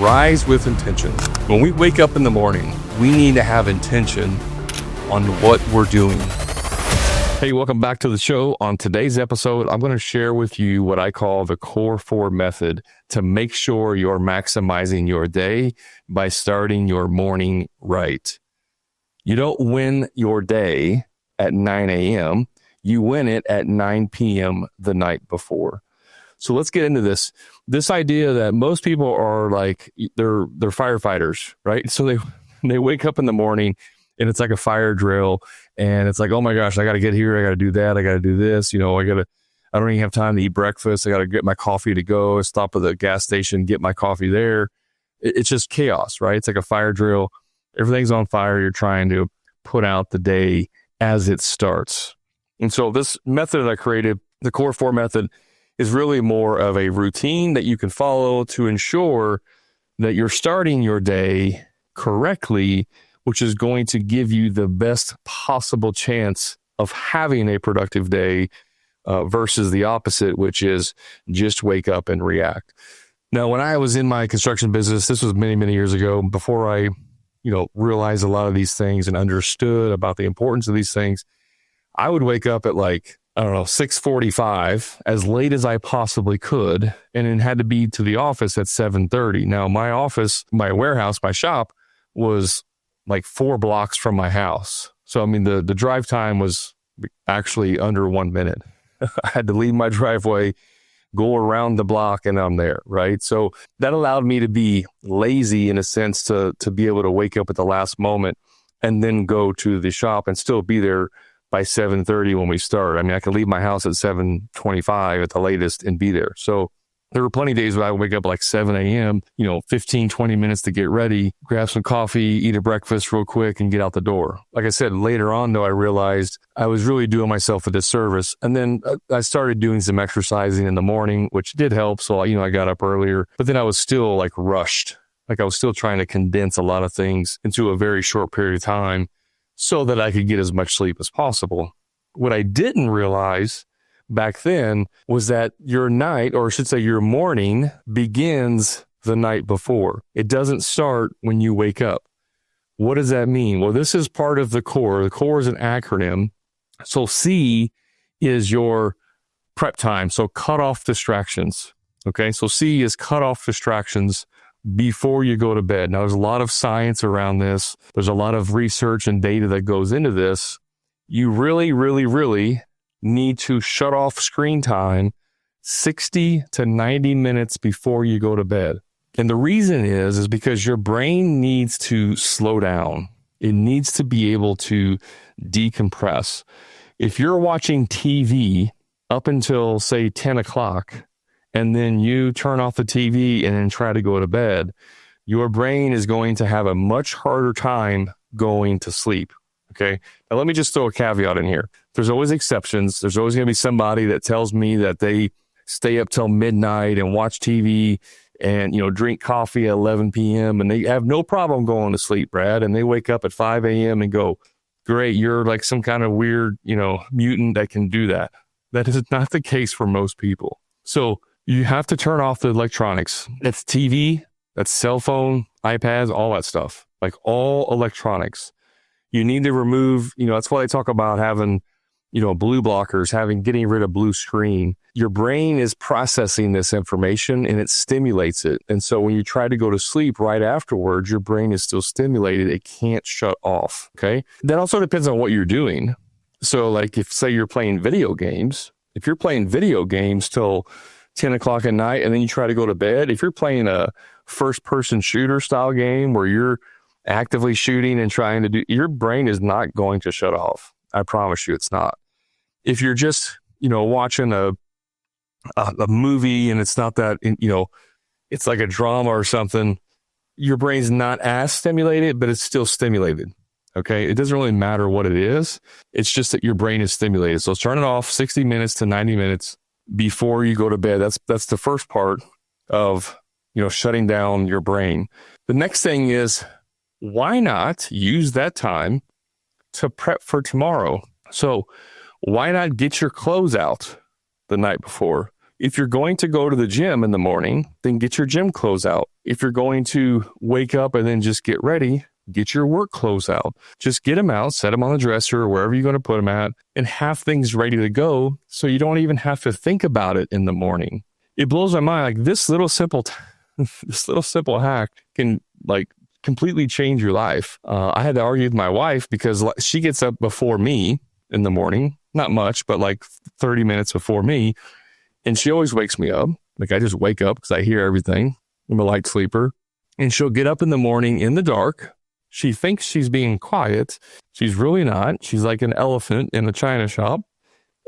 Rise with intention. When we wake up in the morning, we need to have intention on what we're doing. Hey, welcome back to the show. On today's episode, I'm going to share with you what I call the Core 4 method to make sure you're maximizing your day by starting your morning right. You don't win your day at 9 a.m. You win it at 9 p.m. the night before. So let's get into this. This idea that most people are like, they're firefighters, right? So they wake up in the morning and it's like a fire drill and it's like, oh my gosh, I got to get here. I got to do that. I got to do this. I don't even have time to eat breakfast. I got to get my coffee to go, stop at the gas station, get my coffee there. It's just chaos, right? It's like a fire drill. Everything's on fire. You're trying to put out the day as it starts. And so this method that I created, the Core 4 method, is really more of a routine that you can follow to ensure that you're starting your day correctly, which is going to give you the best possible chance of having a productive day versus the opposite, which is just wake up and react. Now, when I was in my construction business, this was many, many years ago, before I, realized a lot of these things and understood about the importance of these things, I would wake up at 6:45, as late as I possibly could, and it had to be to the office at 7:30. Now, my office, my warehouse, my shop was like 4 blocks from my house. So, the drive time was actually under 1 minute. I had to leave my driveway, go around the block, and I'm there, right? So that allowed me to be lazy in a sense to be able to wake up at the last moment and then go to the shop and still be there by 7:30 when we start. I could leave my house at 7:25 at the latest and be there. So there were plenty of days where I would wake up like 7 a.m., 15, 20 minutes to get ready, grab some coffee, eat a breakfast real quick, and get out the door. Like I said, later on, though, I realized I was really doing myself a disservice. And then I started doing some exercising in the morning, which did help. So, I got up earlier, but then I was still like rushed. Like I was still trying to condense a lot of things into a very short period of time so that I could get as much sleep as possible. What I didn't realize back then was that your night, or I should say your morning, begins the night before. It doesn't start when you wake up. What does that mean? Well, this is part of the core. The core is an acronym. So C is your prep time. So cut off distractions. Okay. So C is cut off distractions before you go to bed. Now, there's a lot of science around this. There's a lot of research and data that goes into this. You really, really, really need to shut off screen time 60 to 90 minutes before you go to bed. And the reason is because your brain needs to slow down. It needs to be able to decompress. If you're watching TV up until, say, 10 o'clock, and then you turn off the TV and then try to go to bed, your brain is going to have a much harder time going to sleep. Okay. Now, let me just throw a caveat in here. There's always exceptions. There's always going to be somebody that tells me that they stay up till midnight and watch TV and, drink coffee at 11 p.m. and they have no problem going to sleep, Brad. And they wake up at 5 a.m. and go, great, you're like some kind of weird, mutant that can do that. That is not the case for most people. So you have to turn off the electronics. That's TV, that's cell phone, iPads, all that stuff, like all electronics. You need to remove, that's why they talk about having, blue blockers, getting rid of blue screen. Your brain is processing this information and it stimulates it. And so when you try to go to sleep right afterwards, your brain is still stimulated. It can't shut off. Okay. That also depends on what you're doing. So like if say you're playing video games, if you're playing video games till 10 o'clock at night and then you try to go to bed, if you're playing a first person shooter style game where you're actively shooting and trying to do, your brain is not going to shut off. I promise you it's not. If you're just, watching a movie and it's not that, it's like a drama or something, your brain's not as stimulated, but it's still stimulated. Okay. It doesn't really matter what it is. It's just that your brain is stimulated. So turn it off 60 minutes to 90 minutes before you go to bed. That's the first part of, shutting down your brain. The next thing is, why not use that time to prep for tomorrow? So why not get your clothes out the night before? If you're going to go to the gym in the morning, then get your gym clothes out. If you're going to wake up and then just get ready, get your work clothes out. Just get them out, set them on the dresser or wherever you're going to put them at, and have things ready to go so you don't even have to think about it in the morning. It blows my mind. Like this little simple hack can like completely change your life. I had to argue with my wife because she gets up before me in the morning, not much, but like 30 minutes before me. And she always wakes me up. Like I just wake up because I hear everything. I'm a light sleeper. And she'll get up in the morning in the dark. She thinks she's being quiet. She's really not. She's like an elephant in a china shop.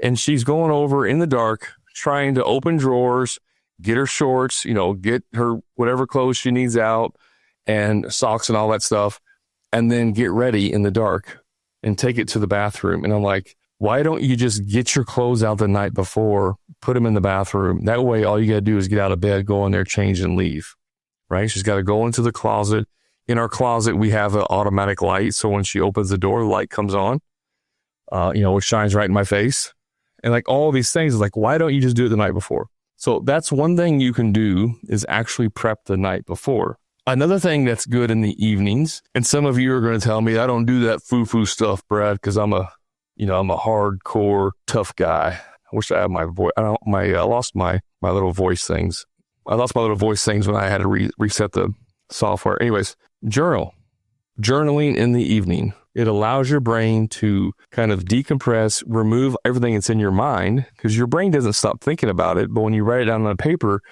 And she's going over in the dark, trying to open drawers, get her shorts, get her whatever clothes she needs out and socks and all that stuff, and then get ready in the dark and take it to the bathroom. And I'm like, why don't you just get your clothes out the night before, put them in the bathroom? That way, all you got to do is get out of bed, go in there, change and leave, right? She's got to go into the closet. In our closet, we have an automatic light. So when she opens the door, the light comes on, it shines right in my face. And like all these things, like, why don't you just do it the night before? So that's one thing you can do is actually prep the night before. Another thing that's good in the evenings, and some of you are going to tell me I don't do that foo-foo stuff, Brad, because I'm a hardcore tough guy. I wish I had my voice. I lost my little voice things. I lost my little voice things when I had to reset the software. Anyways, journaling in the evening. It allows your brain to kind of decompress, remove everything that's in your mind, because your brain doesn't stop thinking about it. But when you write it down on paper,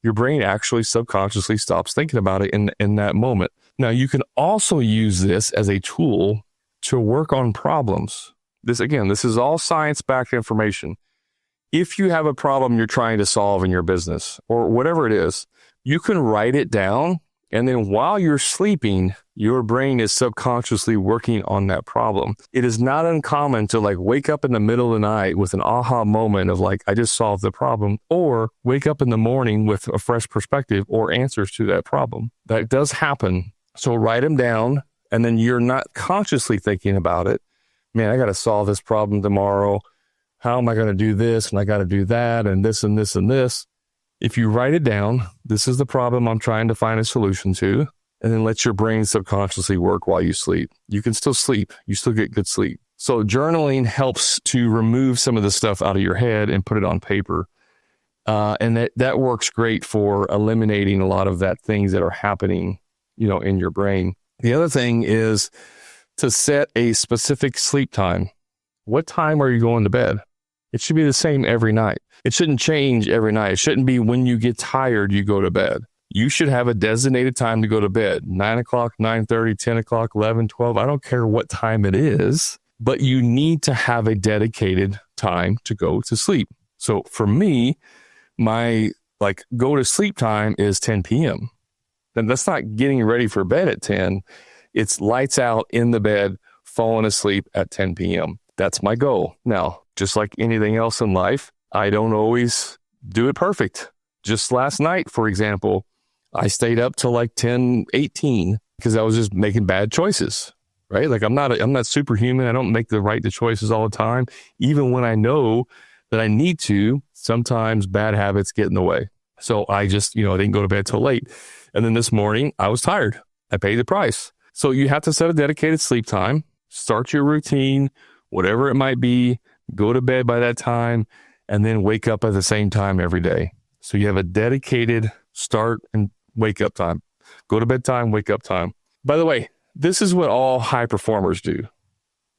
your brain actually subconsciously stops thinking about it in that moment. Now, you can also use this as a tool to work on problems. This is all science-backed information. If you have a problem you're trying to solve in your business or whatever it is, you can write it down. And then while you're sleeping, your brain is subconsciously working on that problem. It is not uncommon to like wake up in the middle of the night with an aha moment of like, I just solved the problem, or wake up in the morning with a fresh perspective or answers to that problem. That does happen. So write them down, and then you're not consciously thinking about it. Man, I got to solve this problem tomorrow. How am I going to do this? And I got to do that and this and this and this. If you write it down, this is the problem I'm trying to find a solution to, and then let your brain subconsciously work while you sleep. You can still sleep. You still get good sleep. So journaling helps to remove some of the stuff out of your head and put it on paper. And that works great for eliminating a lot of that things that are happening, in your brain. The other thing is to set a specific sleep time. What time are you going to bed? It should be the same every night. It shouldn't change every night. It shouldn't be when you get tired, you go to bed. You should have a designated time to go to bed. 9 o'clock, 9:30, 10 o'clock, 11, 12. I don't care what time it is, but you need to have a dedicated time to go to sleep. So for me, my go to sleep time is 10 p.m. Then that's not getting ready for bed at 10. It's lights out in the bed, falling asleep at 10 p.m. That's my goal. Now, just like anything else in life, I don't always do it perfect. Just last night, for example, I stayed up till like 10:18 because I was just making bad choices, right? Like I'm not superhuman. I don't make the right choices all the time. Even when I know that I need to, sometimes bad habits get in the way. So I just, I didn't go to bed till late. And then this morning I was tired. I paid the price. So you have to set a dedicated sleep time, start your routine, whatever it might be, go to bed by that time, and then wake up at the same time every day. So you have a dedicated start and wake up time. Go to bed time, wake up time. By the way, this is what all high performers do.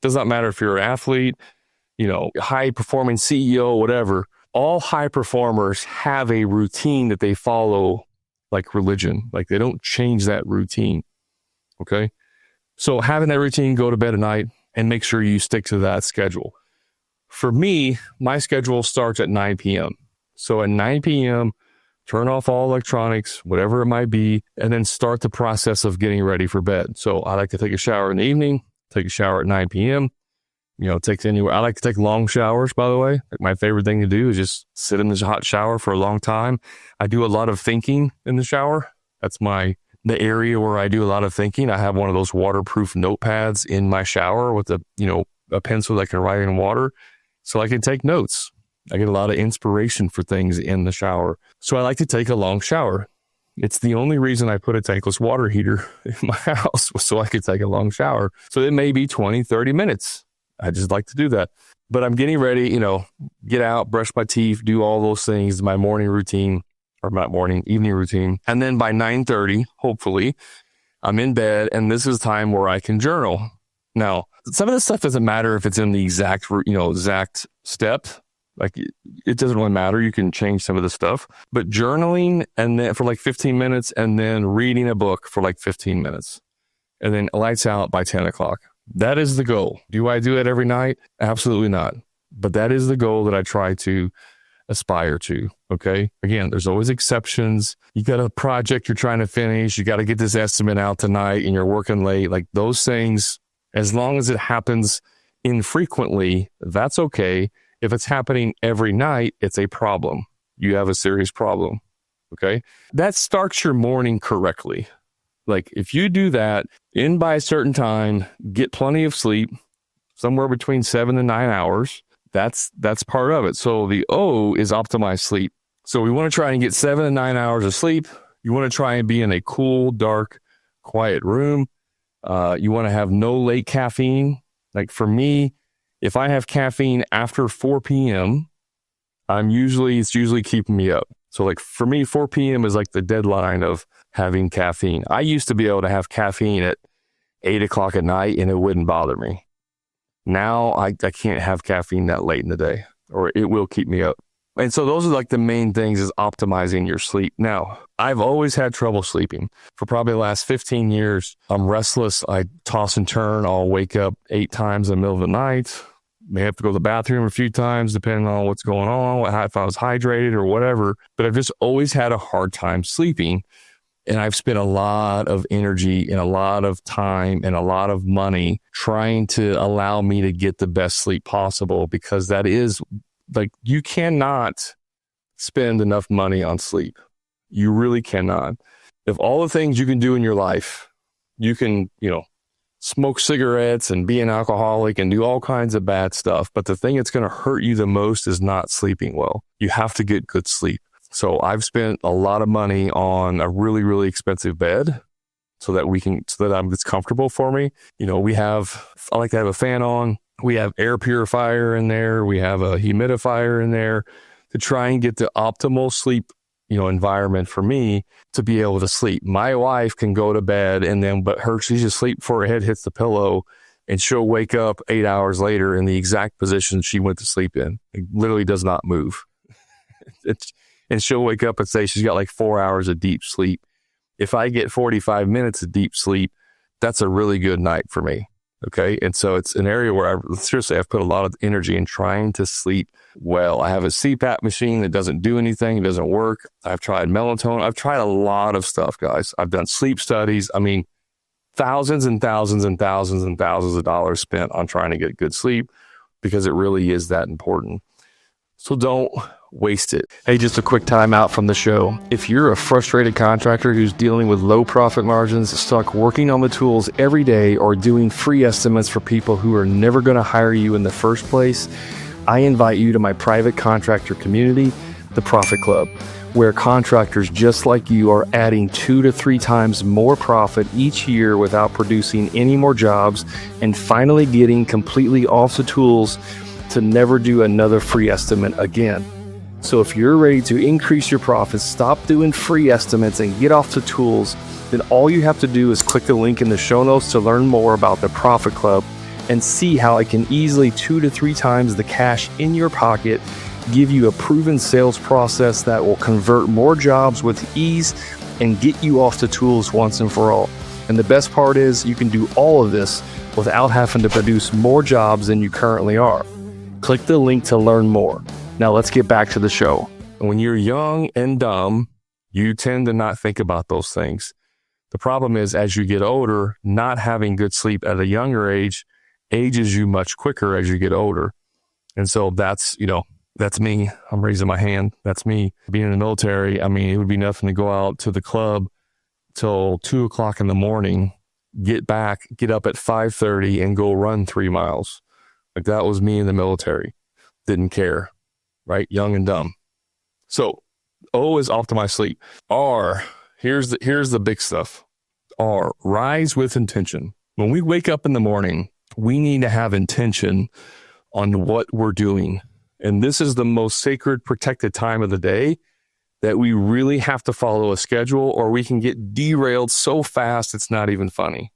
Does not matter if you're an athlete, high performing CEO, whatever. All high performers have a routine that they follow like religion. Like they don't change that routine. Okay. So having that routine, go to bed at night and make sure you stick to that schedule. For me, my schedule starts at 9 p.m. So at 9 p.m., turn off all electronics, whatever it might be, and then start the process of getting ready for bed. So I like to take a shower in the evening, take a shower at 9 p.m., takes anywhere. I like to take long showers, by the way. Like my favorite thing to do is just sit in this hot shower for a long time. I do a lot of thinking in the shower. That's the area where I do a lot of thinking. I have one of those waterproof notepads in my shower with a pencil that can write in water so I can take notes. I get a lot of inspiration for things in the shower. So I like to take a long shower. It's the only reason I put a tankless water heater in my house was so I could take a long shower. So it may be 20, 30 minutes. I just like to do that. But I'm getting ready, get out, brush my teeth, do all those things, my morning routine, or not morning, evening routine. And then by 9:30, hopefully, I'm in bed, and this is time where I can journal. Now, some of this stuff doesn't matter if it's in the exact step. Like it doesn't really matter. You can change some of the stuff, but journaling and then for like 15 minutes and then reading a book for like 15 minutes and then lights out by 10 o'clock. That is the goal. Do I do it every night? Absolutely not. But that is the goal that I try to aspire to. Okay. Again, there's always exceptions. You got a project you're trying to finish. You got to get this estimate out tonight and you're working late. Like those things, as long as it happens infrequently, that's okay. If it's happening every night, it's a problem. You have a serious problem. Okay. That starts your morning correctly. Like if you do that in by a certain time, get plenty of sleep, somewhere between 7 and 9 hours. That's part of it. So the O is optimized sleep. So we want to try and get 7 to 9 hours of sleep. You want to try and be in a cool, dark, quiet room. You want to have no late caffeine. Like for me, if I have caffeine after 4 p.m., it's usually keeping me up. So like for me, 4 p.m. is like the deadline of having caffeine. I used to be able to have caffeine at 8 o'clock at night and it wouldn't bother me. Now I can't have caffeine that late in the day or it will keep me up. And so those are like the main things is optimizing your sleep. Now, I've always had trouble sleeping. For probably the last 15 years, I'm restless. I toss and turn. I'll wake up 8 times in the middle of the night. May have to go to the bathroom a few times, depending on what's going on, if I was hydrated or whatever. But I've just always had a hard time sleeping. And I've spent a lot of energy and a lot of time and a lot of money trying to allow me to get the best sleep possible, because that is like, you cannot spend enough money on sleep. You really cannot. If all the things you can do in your life, you can, smoke cigarettes and be an alcoholic and do all kinds of bad stuff. But the thing that's going to hurt you the most is not sleeping well. You have to get good sleep. So I've spent a lot of money on a really, really expensive bed so that it's comfortable for me. I like to have a fan on. We have air purifier in there. We have a humidifier in there to try and get the optimal sleep, environment for me to be able to sleep. My wife can go to bed she's asleep before her head hits the pillow, and she'll wake up 8 hours later in the exact position she went to sleep in. It literally does not move. And she'll wake up and say she's got like 4 hours of deep sleep. If I get 45 minutes of deep sleep, that's a really good night for me. Okay. And so it's an area where I've put a lot of energy in trying to sleep well. I have a CPAP machine that doesn't do anything. It doesn't work. I've tried melatonin. I've tried a lot of stuff, guys. I've done sleep studies. I mean, thousands and thousands and thousands and thousands of dollars spent on trying to get good sleep, because it really is that important. So don't waste it. Hey, just a quick time out from the show. If you're a frustrated contractor who's dealing with low profit margins, stuck working on the tools every day, or doing free estimates for people who are never going to hire you in the first place, I invite you to my private contractor community, the Profit Club, where contractors just like you are adding 2 to 3 times more profit each year without producing any more jobs, and finally getting completely off the tools to never do another free estimate again. So if you're ready to increase your profits, stop doing free estimates, and get off the tools, then all you have to do is click the link in the show notes to learn more about the Profit Club and see how it can easily 2 to 3 times the cash in your pocket, give you a proven sales process that will convert more jobs with ease and get you off the tools once and for all. And the best part is you can do all of this without having to produce more jobs than you currently are. Click the link to learn more. Now let's get back to the show. When you're young and dumb, you tend to not think about those things. The problem is, as you get older, not having good sleep at a younger age ages you much quicker as you get older. And so that's me. I'm raising my hand. That's me. Being in the military, I mean, it would be nothing to go out to the club till 2 o'clock in the morning, get up at 5:30 and go run 3 miles. Like that was me in the military. Didn't care. right? Young and dumb. So O is optimize sleep. R, here's the big stuff. R, rise with intention. When we wake up in the morning, we need to have intention on what we're doing. And this is the most sacred, protected time of the day that we really have to follow a schedule, or we can get derailed so fast it's not even funny.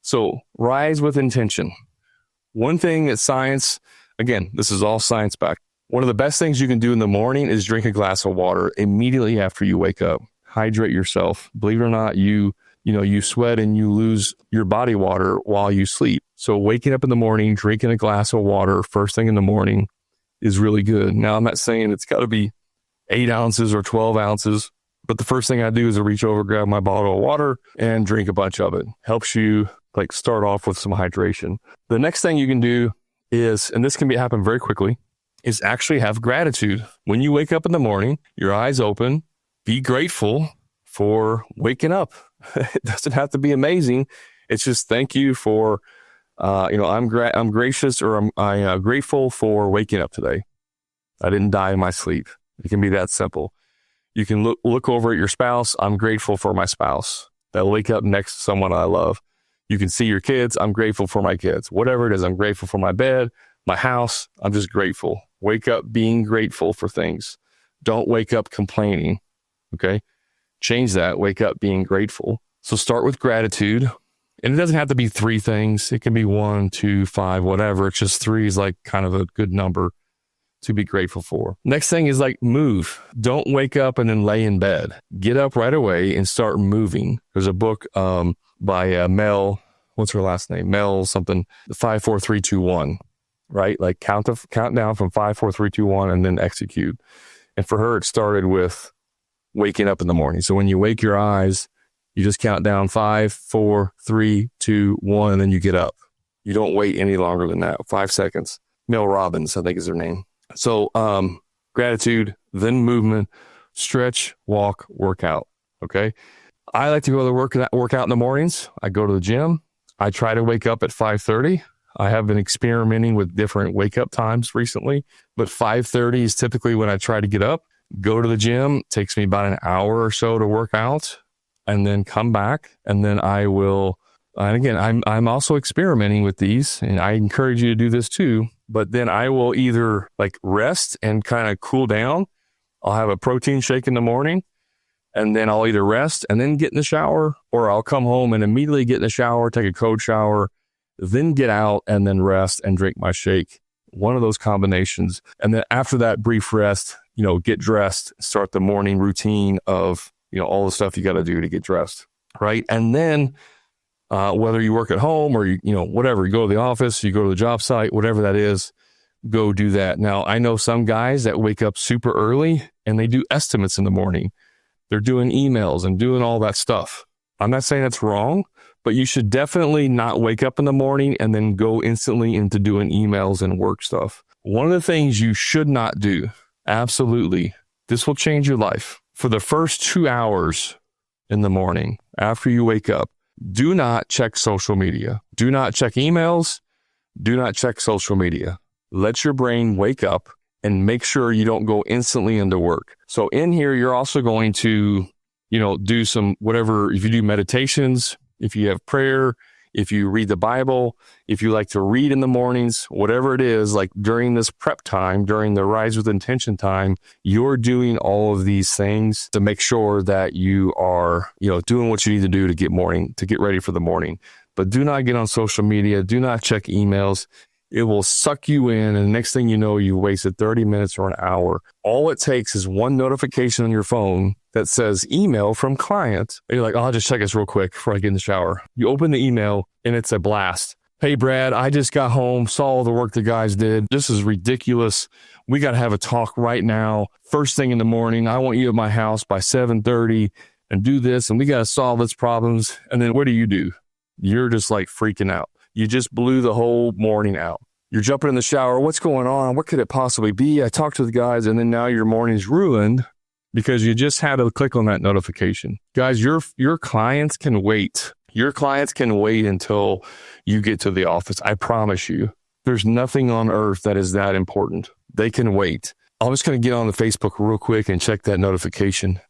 So rise with intention. One thing that science, again, this is all science backed. One of the best things you can do in the morning is drink a glass of water immediately after you wake up. Hydrate yourself. Believe it or not, you sweat and you lose your body water while you sleep. So waking up in the morning, drinking a glass of water first thing in the morning is really good. Now, I'm not saying it's got to be 8 ounces or 12 ounces, but the first thing I do is I reach over, grab my bottle of water and drink a bunch of it. Helps you start off with some hydration. The next thing you can do is, and this can happen very quickly, is actually have gratitude. When you wake up in the morning, your eyes open, be grateful for waking up. It doesn't have to be amazing. It's just thank you for, I'm gracious, or I'm grateful for waking up today. I didn't die in my sleep. It can be that simple. You can look over at your spouse. I'm grateful for my spouse. They'll wake up next to someone I love. You can see your kids. I'm grateful for my kids. Whatever it is, I'm grateful for my bed, my house. I'm just grateful. Wake up being grateful for things. Don't wake up complaining. Okay? Change that. Wake up being grateful. So start with gratitude. And it doesn't have to be 3 things. It can be 1, 2, 5, whatever. It's just 3 is kind of a good number to be grateful for. Next thing is move. Don't wake up and then lay in bed. Get up right away and start moving. There's a book by Mel, what's her last name? Mel something, 5, 4, 3, 2, 1, right? Count down from 5, 4, 3, 2, 1, and then execute. And for her, it started with waking up in the morning. So when you wake your eyes, you just count down 5, 4, 3, 2, 1, and then you get up. You don't wait any longer than that. 5 seconds. Mel Robbins, I think is her name. So gratitude, then movement, stretch, walk, workout. Okay. I like to go to work out in the mornings. I go to the gym. I try to wake up at 5:30. I have been experimenting with different wake up times recently, but 5:30 is typically when I try to get up, go to the gym. It takes me about an hour or so to work out, and then come back. And then I will, and again, I'm also experimenting with these, and I encourage you to do this too. But then I will either rest and kind of cool down. I'll have a protein shake in the morning, and then I'll either rest and then get in the shower, or I'll come home and immediately get in the shower, take a cold shower, then get out and then rest and drink my shake. One of those combinations. And then after that brief rest, get dressed, start the morning routine of, all the stuff you got to do to get dressed. Right. And then whether you work at home or, whatever, you go to the office, you go to the job site, whatever that is, go do that. Now, I know some guys that wake up super early and they do estimates in the morning. They're doing emails and doing all that stuff. I'm not saying that's wrong, but you should definitely not wake up in the morning and then go instantly into doing emails and work stuff. One of the things you should not do, absolutely, this will change your life. For the first 2 hours in the morning after you wake up, do not check social media. Do not check emails. Do not check social media. Let your brain wake up and make sure you don't go instantly into work. So in here, you're also going to, do some whatever, if you do meditations, if you have prayer, if you read the Bible, if you like to read in the mornings, whatever it is, during this prep time, during the Rise with Intention time, you're doing all of these things to make sure that you are, doing what you need to do to get ready for the morning. But do not get on social media. Do not check emails. It will suck you in. And the next thing you know, you wasted 30 minutes or an hour. All it takes is one notification on your phone that says email from client. And you're like, I'll just check this real quick before I get in the shower. You open the email and it's a blast. Hey, Brad, I just got home, saw all the work the guys did. This is ridiculous. We got to have a talk right now. First thing in the morning, I want you at my house by 7:30 and do this. And we got to solve its problems. And then what do? You're just freaking out. You just blew the whole morning out. You're jumping in the shower. What's going on? What could it possibly be? I talked to the guys, and then now your morning's ruined because you just had to click on that notification. Guys, your clients can wait. Your clients can wait until you get to the office. I promise you, there's nothing on earth that is that important. They can wait. I'm just going to get on the Facebook real quick and check that notification.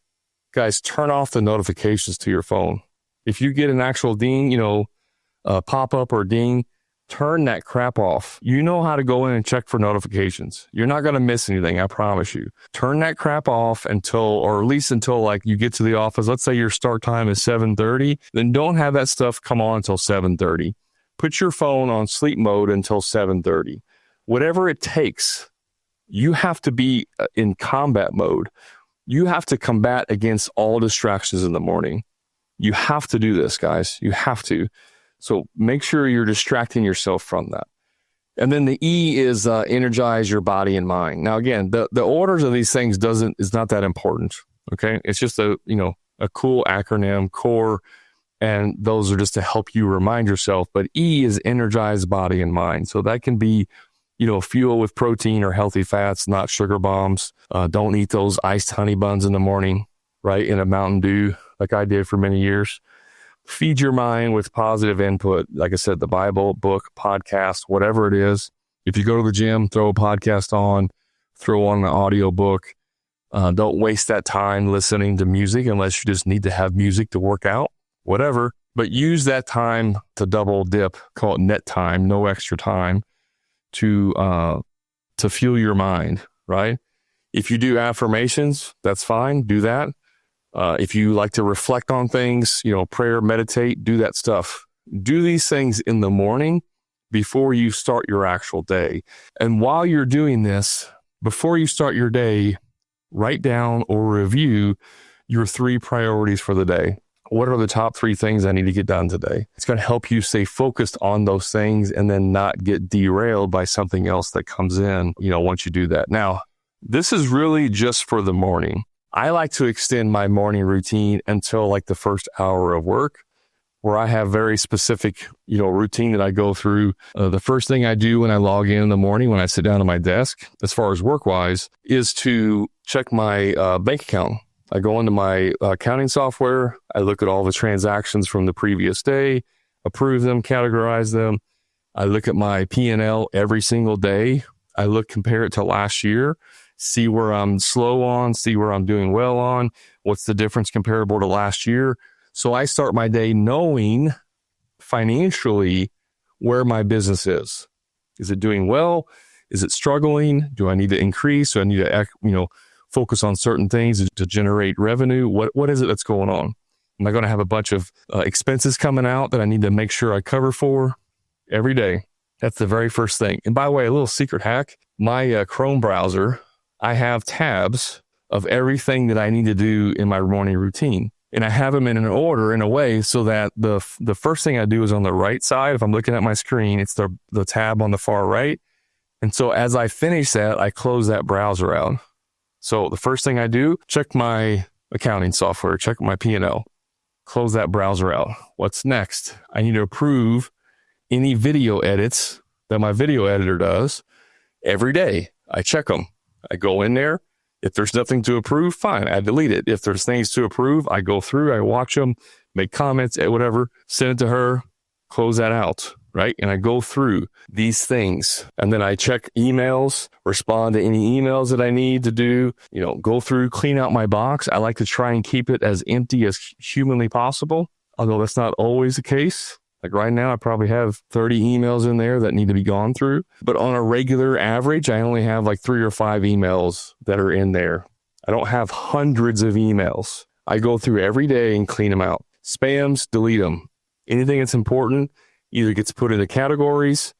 Guys, turn off the notifications to your phone. If you get an actual ding, pop-up or ding, turn that crap off. You know how to go in and check for notifications. You're not going to miss anything, I promise you. Turn that crap off or at least until like you get to the office. Let's say your start time is 7:30, then don't have that stuff come on until 7:30. Put your phone on sleep mode until 7:30. Whatever it takes, you have to be in combat mode. You have to combat against all distractions in the morning. You have to do this, guys. You have to. So make sure you're distracting yourself from that. And then the E is energize your body and mind. Now, again, the orders of these things is not that important. Okay. It's just a cool acronym, CORE. And those are just to help you remind yourself. But E is energize body and mind. So that can be, fuel with protein or healthy fats, not sugar bombs. Don't eat those iced honey buns in the morning, right? In a Mountain Dew, like I did for many years. Feed your mind with positive input. Like I said, the Bible, book, podcast, whatever it is. If you go to the gym, throw a podcast on, throw on an audio book. Don't waste that time listening to music unless you just need to have music to work out, whatever. But use that time to double dip, call it net time, no extra time to fuel your mind, right? If you do affirmations, that's fine. Do that. If you like to reflect on things, prayer, meditate, do that stuff. Do these things in the morning before you start your actual day. And while you're doing this, before you start your day, write down or review your 3 priorities for the day. What are the top 3 things I need to get done today? It's going to help you stay focused on those things and then not get derailed by something else that comes in, once you do that. Now, this is really just for the morning. I like to extend my morning routine until like the first hour of work, where I have very specific, routine that I go through. The first thing I do when I log in the morning, when I sit down at my desk, as far as work-wise, is to check my bank account. I go into my accounting software. I look at all the transactions from the previous day, approve them, categorize them. I look at my P&L every single day. I compare it to last year. See where I'm slow on, see where I'm doing well on, what's the difference comparable to last year. So I start my day knowing financially where my business is. Is it doing well? Is it struggling? Do I need to increase? Do I need to, focus on certain things to generate revenue? What is it that's going on? Am I going to have a bunch of expenses coming out that I need to make sure I cover for every day? That's the very first thing. And by the way, a little secret hack, my Chrome browser, I have tabs of everything that I need to do in my morning routine. And I have them in an order in a way so that the first thing I do is on the right side. If I'm looking at my screen, it's the tab on the far right. And so as I finish that, I close that browser out. So the first thing I do, check my accounting software, check my P&L, close that browser out. What's next? I need to approve any video edits that my video editor does every day. I check them. I go in there. If there's nothing to approve, fine, I delete it. If there's things to approve, I go through, I watch them, make comments, whatever, send it to her, close that out, right? And I go through these things. And then I check emails, respond to any emails that I need to do, go through, clean out my box. I like to try and keep it as empty as humanly possible, although that's not always the case. Like right now, I probably have 30 emails in there that need to be gone through. But on a regular average, I only have like 3 or 5 emails that are in there. I don't have hundreds of emails. I go through every day and clean them out. Spams, delete them. Anything that's important either gets put into categories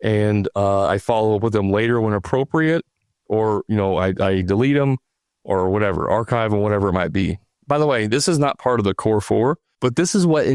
and I follow up with them later when appropriate, or, I delete them or whatever, archive them, whatever it might be. By the way, this is not part of the core 4, but this is what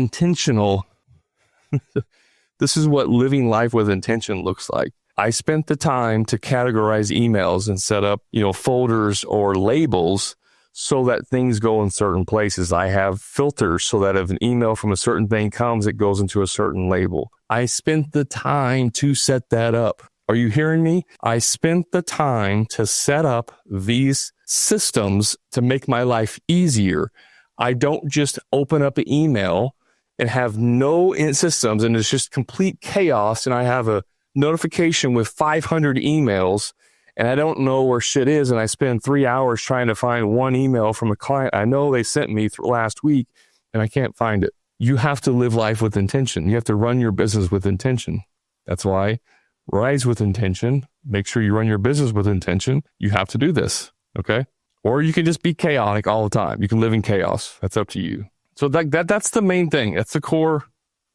this is what living life with intention looks like. I spent the time to categorize emails and set up, folders or labels so that things go in certain places. I have filters so that if an email from a certain thing comes, it goes into a certain label. I spent the time to set that up. Are you hearing me? I spent the time to set up these systems to make my life easier. I don't just open up an email and have no systems and it's just complete chaos and I have a notification with 500 emails and I don't know where shit is, and I spend 3 hours trying to find one email from a client I know they sent me last week, and I can't find it. You have to live life with intention. You have to run your business with intention. That's why rise with intention. Make sure you run your business with intention. You have to do this, okay? Or you can just be chaotic all the time. You can live in chaos. That's up to you. So that's the main thing. That's the core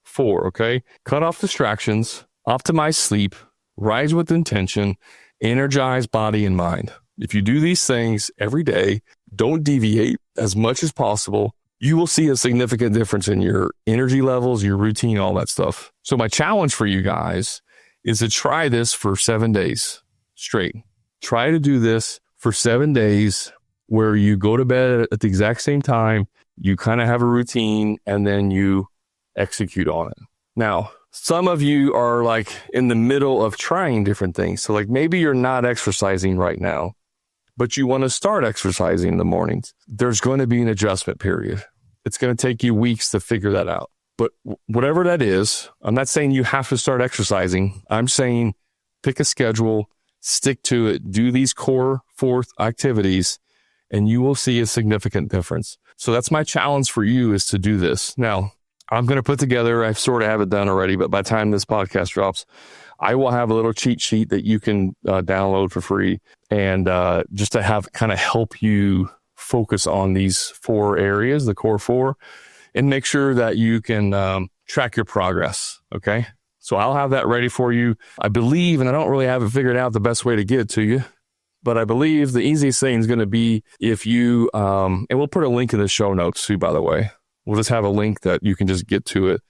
4, okay? Cut off distractions, optimize sleep, rise with intention, energize body and mind. If you do these things every day, don't deviate as much as possible, you will see a significant difference in your energy levels, your routine, all that stuff. So my challenge for you guys is to try this for 7 days straight. Try to do this for 7 days where you go to bed at the exact same time, you kind of have a routine, and then you execute on it. Now, some of you are like in the middle of trying different things. So like maybe you're not exercising right now, but you want to start exercising in the mornings. There's going to be an adjustment period. It's going to take you weeks to figure that out. But whatever that is, I'm not saying you have to start exercising. I'm saying pick a schedule, stick to it, do these core 4 activities, and you will see a significant difference. So that's my challenge for you, is to do this. Now, I'm going to put together, I sort of have it done already, but by the time this podcast drops, I will have a little cheat sheet that you can download for free, and just to have kind of help you focus on these 4 areas, the core 4, and make sure that you can track your progress. Okay. So I'll have that ready for you. I believe, and I don't really have it figured out the best way to get it to you, but I believe the easiest thing is going to be if you, and we'll put a link in the show notes too, by the way. We'll just have a link that you can just get to it.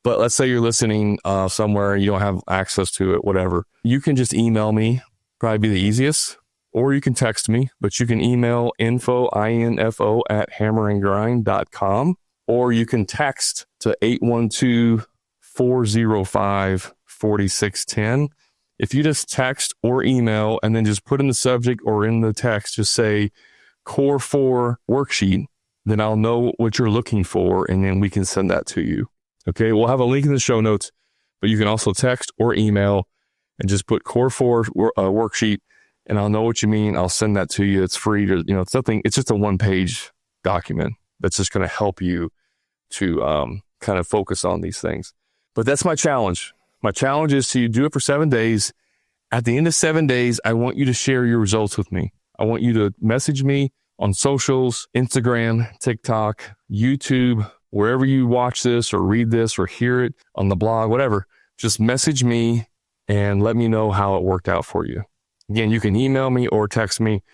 But let's say you're listening somewhere and you don't have access to it, whatever. You can just email me, probably be the easiest, or you can text me, but you can email info at hammerandgrind.com, or you can text to 812-405-4610. If you just text or email and then just put in the subject or in the text, just say Core 4 worksheet, then I'll know what you're looking for, and then we can send that to you. Okay, we'll have a link in the show notes, but you can also text or email and just put Core 4 worksheet, and I'll know what you mean. I'll send that to you. It's free to, it's something, it's just a 1-page document that's just going to help you to kind of focus on these things. But that's my challenge. My challenge is to do it for 7 days. At the end of 7 days, I want you to share your results with me. I want you to message me on socials, Instagram, TikTok, YouTube, wherever you watch this or read this or hear it on the blog, whatever. Just message me and let me know how it worked out for you. Again, you can email me or text me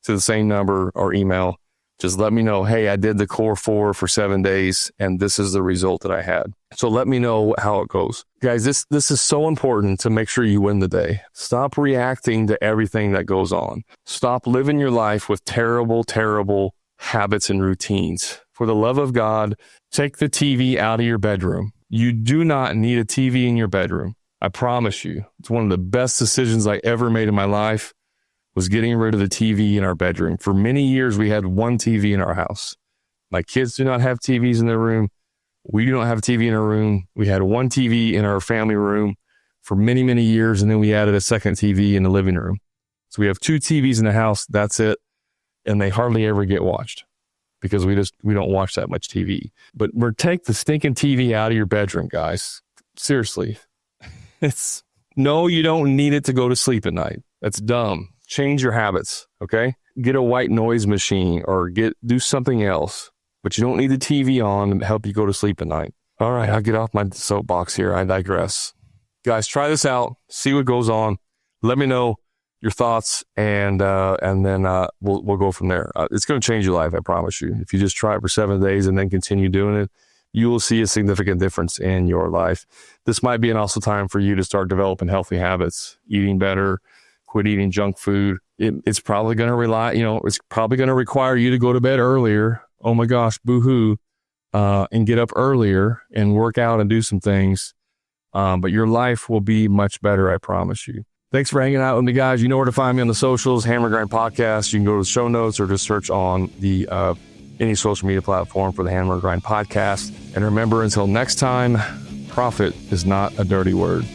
to the same number or email. Just let me know, hey, I did the Core 4 for 7 days, and this is the result that I had. So let me know how it goes. Guys, this is so important to make sure you win the day. Stop reacting to everything that goes on. Stop living your life with terrible, terrible habits and routines. For the love of God, take the TV out of your bedroom. You do not need a TV in your bedroom. I promise you. It's one of the best decisions I ever made in my life, was getting rid of the TV in our bedroom. For many years, we had one TV in our house. My kids do not have TVs in their room. We don't have a TV in our room. We had one TV in our family room for many, many years, and then we added a second TV in the living room. So we have 2 TVs in the house. That's it. And they hardly ever get watched because we don't watch that much TV. But take the stinking TV out of your bedroom, guys. Seriously. No, you don't need it to go to sleep at night. That's dumb. Change your habits, okay? Get a white noise machine or do something else, but you don't need the TV on to help you go to sleep at night. All right, I'll get off my soapbox here. I digress. Guys, try this out. See what goes on. Let me know your thoughts, and then we'll go from there. It's going to change your life, I promise you. If you just try it for 7 days and then continue doing it, you will see a significant difference in your life. This might be an awesome time for you to start developing healthy habits, eating better, quit eating junk food. It's probably going to it's probably going to require you to go to bed earlier. Oh my gosh, boo-hoo. And get up earlier and work out and do some things. But your life will be much better, I promise you. Thanks for hanging out with me, guys. You know where to find me on the socials, Hammer Grind Podcast. You can go to the show notes or just search on the any social media platform for the Hammer Grind Podcast. And remember, until next time, profit is not a dirty word.